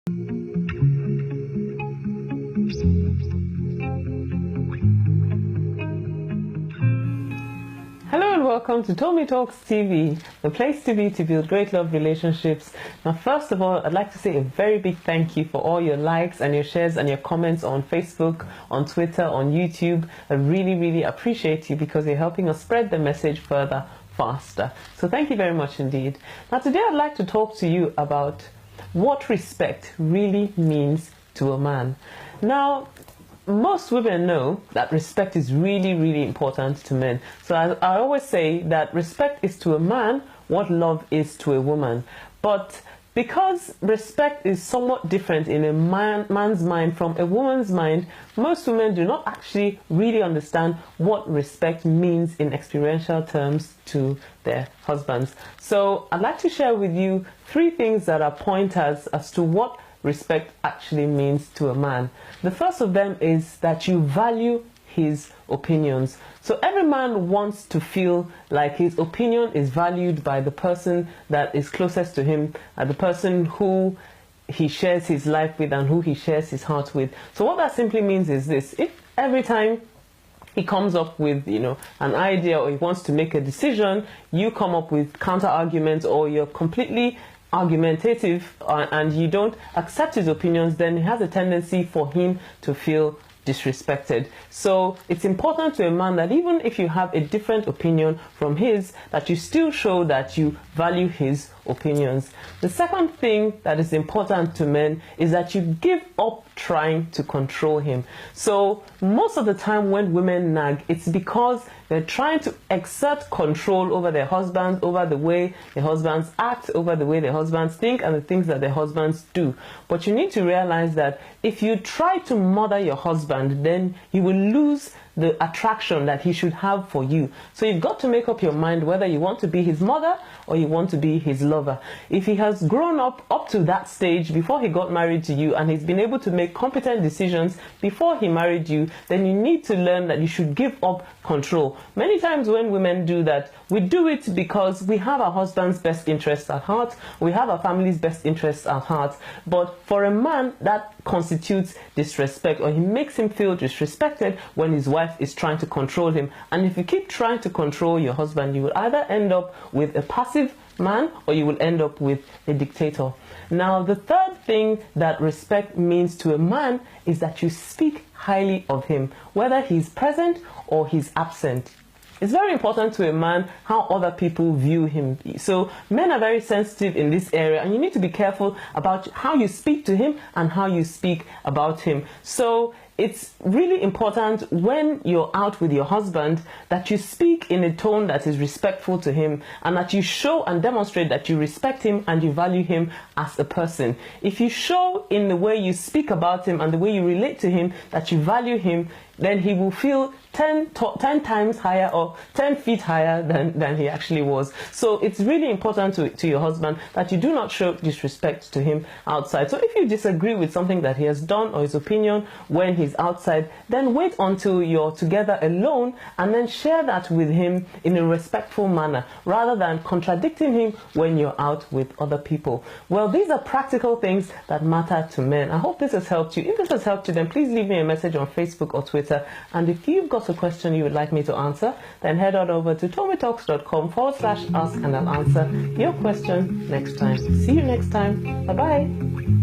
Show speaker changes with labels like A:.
A: Hello and welcome to Tomi Talks TV, the place to be to build great love relationships. Now, first of all, I'd like to say a very big thank you for all your likes and your shares and your comments on Facebook, on Twitter, on YouTube. I really appreciate you because you're helping us spread the message further, faster. So thank you very much indeed. Now, today I'd like to talk to you about what respect really means to a man. Now, most women know that respect is really important to men. So I always say that respect is to a man what love is to a woman. But because respect is somewhat different in a man's mind from a woman's mind, most women do not actually really understand what respect means in experiential terms to their husbands. So I'd like to share with you 3 things that are pointers as to what respect actually means to a man. The first of them is that you value his opinions. So every man wants to feel like his opinion is valued by the person that is closest to him, the person who he shares his life with and who he shares his heart with. So what that simply means is this: if every time he comes up with, an idea or he wants to make a decision, you come up with counter arguments, or you're completely argumentative and you don't accept his opinions, then he has a tendency for him to feel disrespected. So it's important to a man that even if you have a different opinion from his, that you still show that you value his opinions. The second thing that is important to men is that you give up trying to control him. So most of the time when women nag, it's because they're trying to exert control over their husbands, over the way their husbands act, over the way their husbands think and the things that their husbands do. But you need to realize that if you try to mother your husband, then you will lose the attraction that he should have for you. So you've got to make up your mind whether you want to be his mother or you want to be his lover. If he has grown up to that stage before he got married to you, and he's been able to make competent decisions before he married you, then you need to learn that you should give up control. Many times when women do that, we do it because we have our husband's best interests at heart, we have our family's best interests at heart. But for a man, that constitutes disrespect, or he makes him feel disrespected when his wife is trying to control him. And if you keep trying to control your husband, you will either end up with a passive man or you will end up with a dictator. Now, the third thing that respect means to a man is that you speak highly of him, whether he's present or he's absent. It's very important to a man how other people view him. So men are very sensitive in this area, and you need to be careful about how you speak to him and how you speak about him. So it's really important when you're out with your husband that you speak in a tone that is respectful to him, and that you show and demonstrate that you respect him and you value him as a person. If you show in the way you speak about him and the way you relate to him that you value him, then he will feel 10 times higher or 10 feet higher than he actually was. So it's really important to your husband that you do not show disrespect to him outside. So if you disagree with something that he has done or his opinion when he's outside, then wait until you're together alone and then share that with him in a respectful manner, rather than contradicting him when you're out with other people. Well, these are practical things that matter to men. I hope this has helped you. If this has helped you, then please leave me a message on Facebook or Twitter. And if you've got a question you would like me to answer, then head on over to tomitalks.com/ask and I'll answer your question next time. See you next time. Bye-bye.